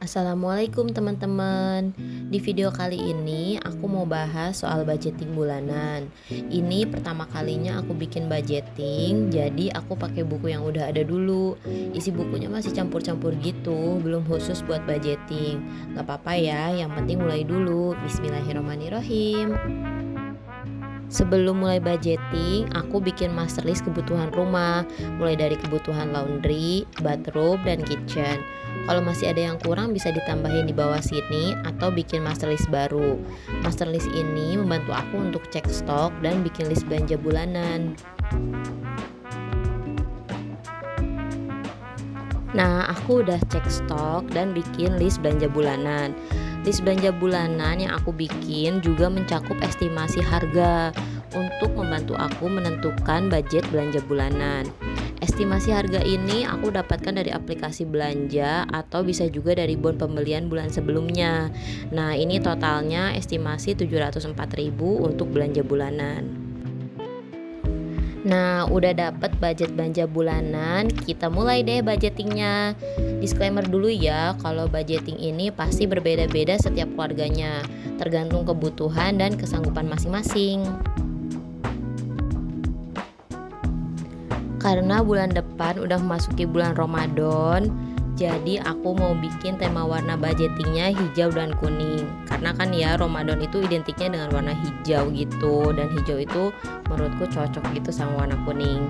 Assalamualaikum teman-teman. Di video kali ini aku mau bahas soal budgeting bulanan. Ini pertama kalinya aku bikin budgeting, jadi aku pakai buku yang udah ada dulu. Isi bukunya masih campur-campur gitu, belum khusus buat budgeting. Gak apa-apa ya, yang penting mulai dulu. Bismillahirrahmanirrahim. Sebelum mulai budgeting, aku bikin master list kebutuhan rumah, mulai dari kebutuhan laundry, bathroom, dan kitchen. Kalau masih ada yang kurang bisa ditambahin di bawah sini atau bikin master list baru. Master list ini membantu aku untuk cek stok dan bikin list belanja bulanan. Nah, aku udah cek stok dan bikin list belanja bulanan. List belanja bulanan yang aku bikin juga mencakup estimasi harga untuk membantu aku menentukan budget belanja bulanan. Estimasi harga ini aku dapatkan dari aplikasi belanja atau bisa juga dari bon pembelian bulan sebelumnya. Nah, ini totalnya estimasi 704.000 untuk belanja bulanan. Nah, udah dapet budget belanja bulanan, kita mulai deh budgetingnya. Disclaimer dulu ya, kalau budgeting ini pasti berbeda-beda setiap keluarganya, tergantung kebutuhan dan kesanggupan masing-masing. Karena bulan depan udah memasuki bulan Ramadan, jadi aku mau bikin tema warna budgetingnya hijau dan kuning. Karena kan ya Ramadan itu identiknya dengan warna hijau gitu, dan hijau itu menurutku cocok gitu sama warna kuning.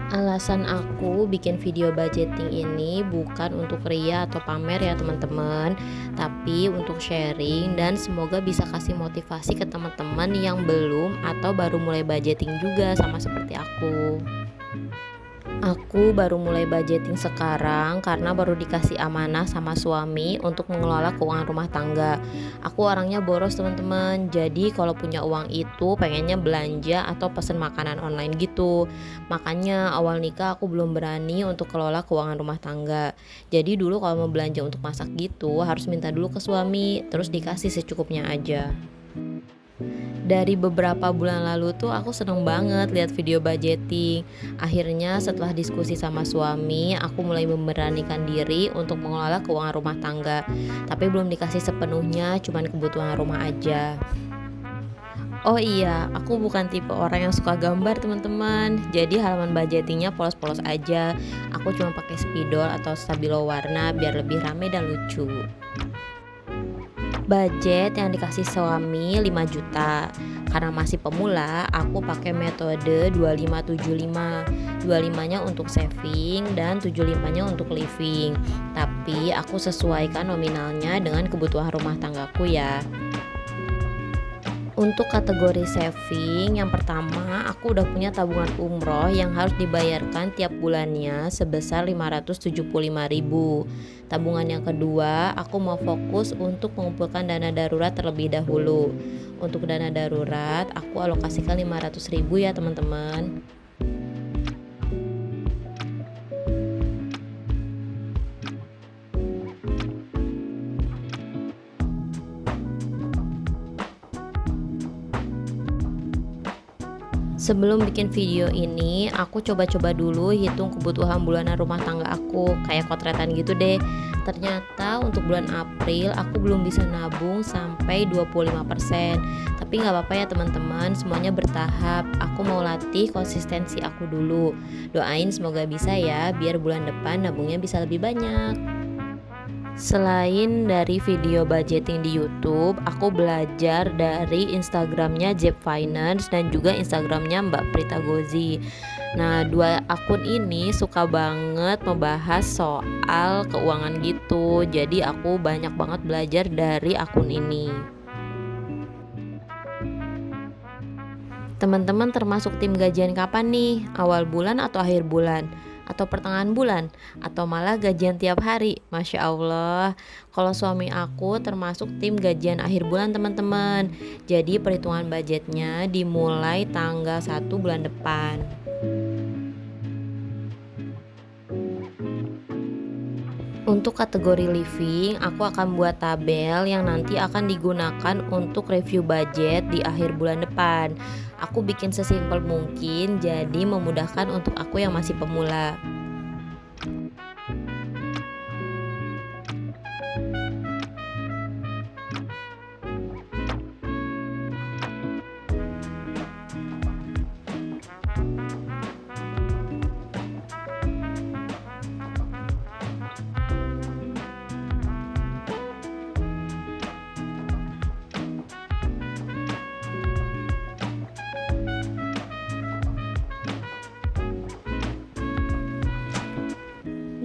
Alasan aku bikin video budgeting ini bukan untuk ria atau pamer ya teman-teman, tapi untuk sharing dan semoga bisa kasih motivasi ke teman-teman yang belum atau baru mulai budgeting juga sama seperti aku. Aku baru mulai budgeting sekarang karena baru dikasih amanah sama suami untuk mengelola keuangan rumah tangga. Aku orangnya boros teman-teman, jadi kalau punya uang itu pengennya belanja atau pesen makanan online gitu. Makanya awal nikah aku belum berani untuk kelola keuangan rumah tangga. Jadi dulu kalau mau belanja untuk masak gitu harus minta dulu ke suami, terus dikasih secukupnya aja. Dari beberapa bulan lalu tuh aku seneng banget lihat video budgeting. Akhirnya setelah diskusi sama suami, aku mulai memberanikan diri untuk mengelola keuangan rumah tangga. Tapi belum dikasih sepenuhnya, cuman kebutuhan rumah aja. Oh iya, aku bukan tipe orang yang suka gambar teman-teman. Jadi halaman budgetingnya polos-polos aja. Aku cuma pakai spidol atau stabilo warna biar lebih rame dan lucu. Budget yang dikasih suami 5 juta. Karena masih pemula, aku pakai metode 2575. 25-nya untuk saving dan 75-nya untuk living. Tapi aku sesuaikan nominalnya dengan kebutuhan rumah tanggaku ya. Untuk kategori saving, yang pertama aku udah punya tabungan umroh yang harus dibayarkan tiap bulannya sebesar 575.000. Tabungan yang kedua, aku mau fokus untuk mengumpulkan dana darurat terlebih dahulu. Untuk dana darurat, aku alokasikan 500.000 ya teman-teman. Sebelum bikin video ini, aku coba-coba dulu hitung kebutuhan bulanan rumah tangga aku, kayak kotretan gitu deh. Ternyata untuk bulan April aku belum bisa nabung sampai 25%. Tapi nggak apa-apa ya teman-teman, semuanya bertahap. Aku mau latih konsistensi aku dulu. Doain semoga bisa ya, biar bulan depan nabungnya bisa lebih banyak. Selain dari video budgeting di YouTube, aku belajar dari Instagramnya Jeb Finance dan juga Instagramnya Mbak Prita Gozi. Nah, dua akun ini suka banget membahas soal keuangan gitu. Jadi aku banyak banget belajar dari akun ini. Teman-teman termasuk tim gajian kapan nih? Awal bulan atau akhir bulan? Atau pertengahan bulan? Atau malah gajian tiap hari? Masya Allah. Kalau suami aku termasuk tim gajian akhir bulan teman-teman. Jadi perhitungan budgetnya dimulai tanggal 1 bulan depan. Untuk kategori living, aku akan buat tabel yang nanti akan digunakan untuk review budget di akhir bulan depan. Aku bikin sesimpel mungkin, jadi memudahkan untuk aku yang masih pemula.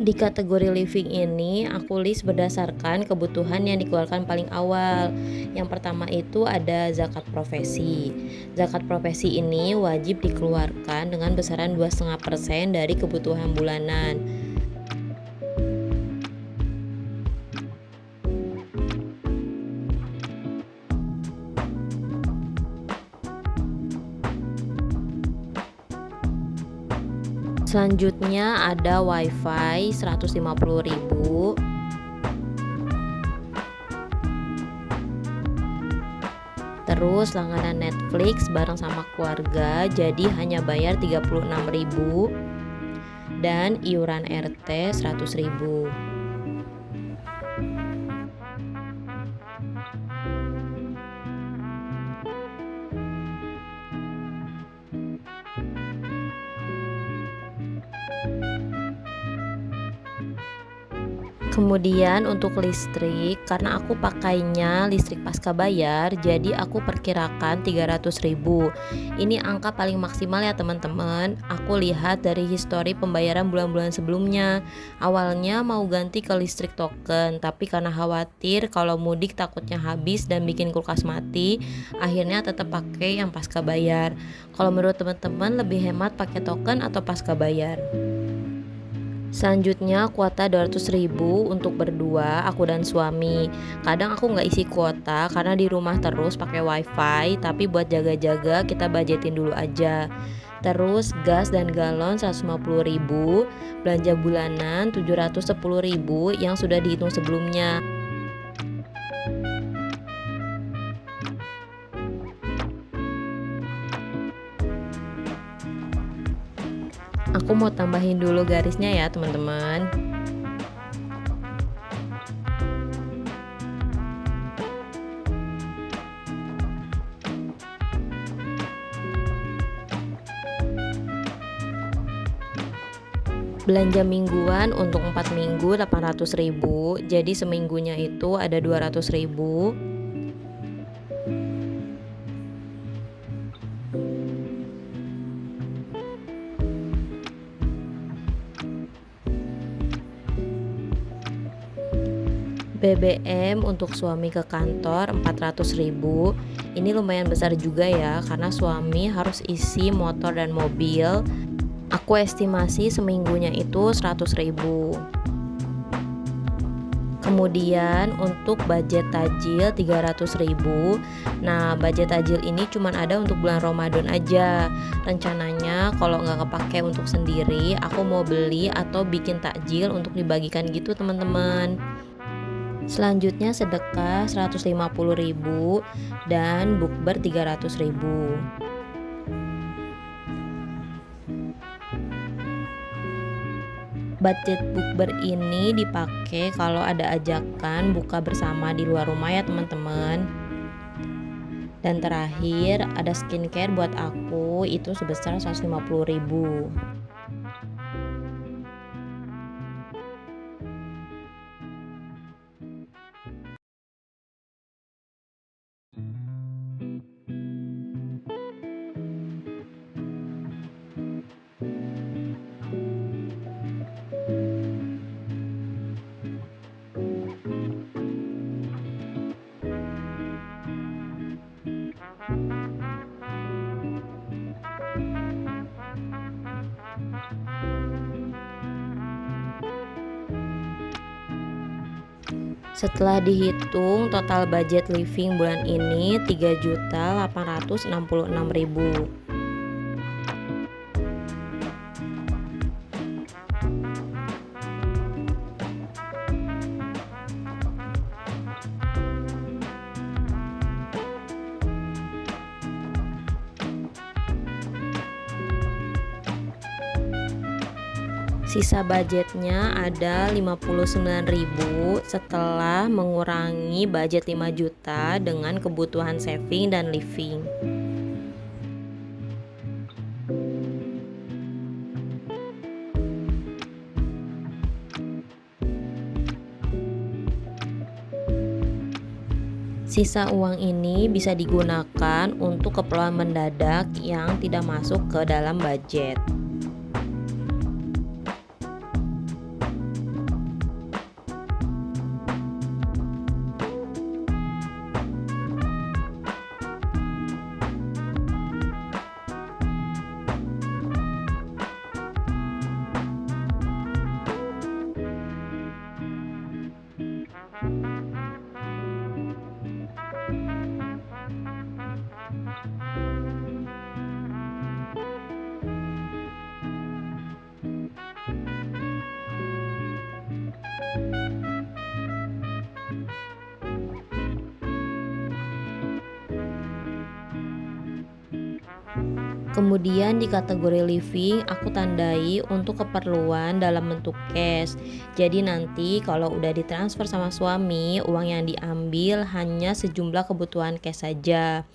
Di kategori living ini, aku list berdasarkan kebutuhan yang dikeluarkan paling awal. Yang pertama itu ada zakat profesi. Zakat profesi ini wajib dikeluarkan dengan besaran 2,5% dari kebutuhan bulanan. Selanjutnya ada wifi 150.000. Terus langganan Netflix bareng sama keluarga jadi hanya bayar 36.000 dan iuran RT 100.000. Kemudian untuk listrik, karena aku pakainya listrik pasca bayar, jadi aku perkirakan 300.000. Ini angka paling maksimal ya teman-teman. Aku lihat dari histori pembayaran bulan-bulan sebelumnya. Awalnya mau ganti ke listrik token, tapi karena khawatir kalau mudik takutnya habis dan bikin kulkas mati, akhirnya tetap pakai yang pasca bayar. Kalau menurut teman-teman lebih hemat pakai token atau pasca bayar? Selanjutnya kuota 200.000 untuk berdua, aku dan suami. Kadang aku nggak isi kuota karena di rumah terus pakai wifi, tapi buat jaga-jaga kita budgetin dulu aja. Terus gas dan galon 150.000, belanja bulanan 710.000 yang sudah dihitung sebelumnya. Aku mau tambahin dulu garisnya ya teman-teman. Belanja mingguan untuk 4 minggu 800.000, jadi seminggunya itu ada 200.000. BBM untuk suami ke kantor 400.000. Ini lumayan besar juga ya, karena suami harus isi motor dan mobil. Aku estimasi seminggunya itu 100.000. Kemudian untuk budget tajil 300.000. Nah, budget tajil ini cuma ada untuk bulan Ramadan aja. Rencananya kalau nggak kepake untuk sendiri, aku mau beli atau bikin takjil untuk dibagikan gitu teman-teman. Selanjutnya sedekah 150.000 dan bukber 300.000. Budget bukber ini dipakai kalau ada ajakan buka bersama di luar rumah ya teman-teman. Dan terakhir ada skincare buat aku itu sebesar 150.000. Setelah dihitung total budget living bulan ini 3.866.000. Sisa budgetnya ada 59.000 setelah mengurangi budget 5 juta dengan kebutuhan saving dan living. Sisa uang ini bisa digunakan untuk keperluan mendadak yang tidak masuk ke dalam budget. Kemudian di kategori living aku tandai untuk keperluan dalam bentuk cash. Jadi nanti kalau udah ditransfer sama suami, uang yang diambil hanya sejumlah kebutuhan cash saja.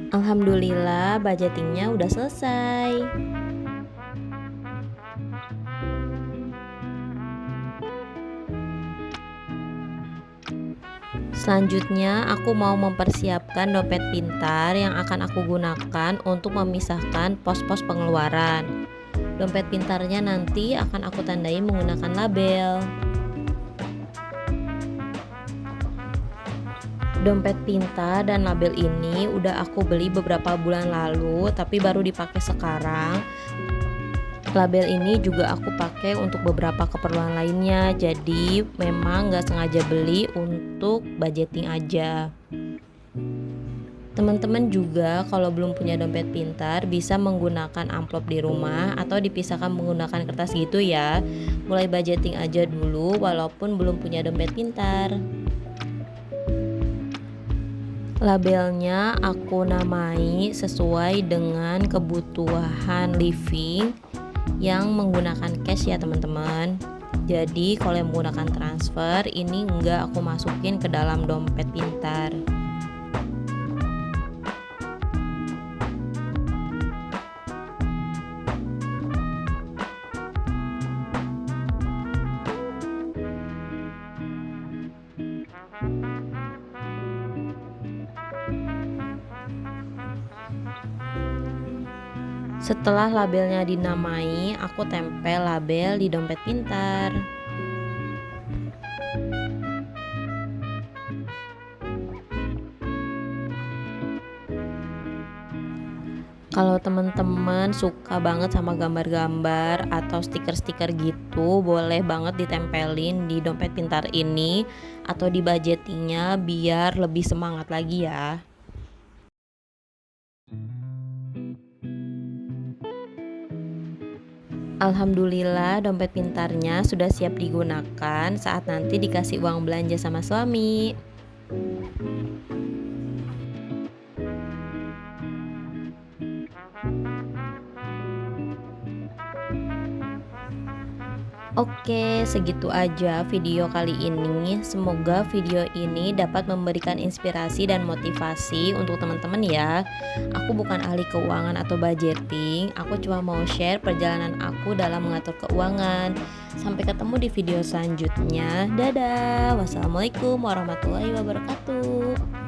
Alhamdulillah budgetingnya udah selesai. Selanjutnya aku mau mempersiapkan dompet pintar yang akan aku gunakan untuk memisahkan pos-pos pengeluaran. Dompet pintarnya nanti akan aku tandai menggunakan label. Dompet pintar dan label ini udah aku beli beberapa bulan lalu, tapi baru dipakai sekarang. Label ini juga aku pakai untuk beberapa keperluan lainnya, jadi memang gak sengaja beli untuk budgeting aja. Teman-teman juga kalau belum punya dompet pintar bisa menggunakan amplop di rumah atau dipisahkan menggunakan kertas gitu ya. Mulai budgeting aja dulu walaupun belum punya dompet pintar. Labelnya aku namai sesuai dengan kebutuhan living yang menggunakan cash ya teman-teman. Jadi kalau yang menggunakan transfer ini enggak aku masukin ke dalam dompet pintar. Setelah labelnya dinamai, aku tempel label di dompet pintar. Kalau teman-teman suka banget sama gambar-gambar atau stiker-stiker gitu, boleh banget ditempelin di dompet pintar ini atau di budgetingnya biar lebih semangat lagi ya. Alhamdulillah dompet pintarnya sudah siap digunakan saat nanti dikasih uang belanja sama suami. Oke, segitu aja video kali ini. Semoga video ini dapat memberikan inspirasi dan motivasi untuk teman-teman ya. Aku bukan ahli keuangan atau budgeting. Aku cuma mau share perjalanan aku dalam mengatur keuangan. Sampai ketemu di video selanjutnya. Dadah. Wassalamualaikum warahmatullahi wabarakatuh.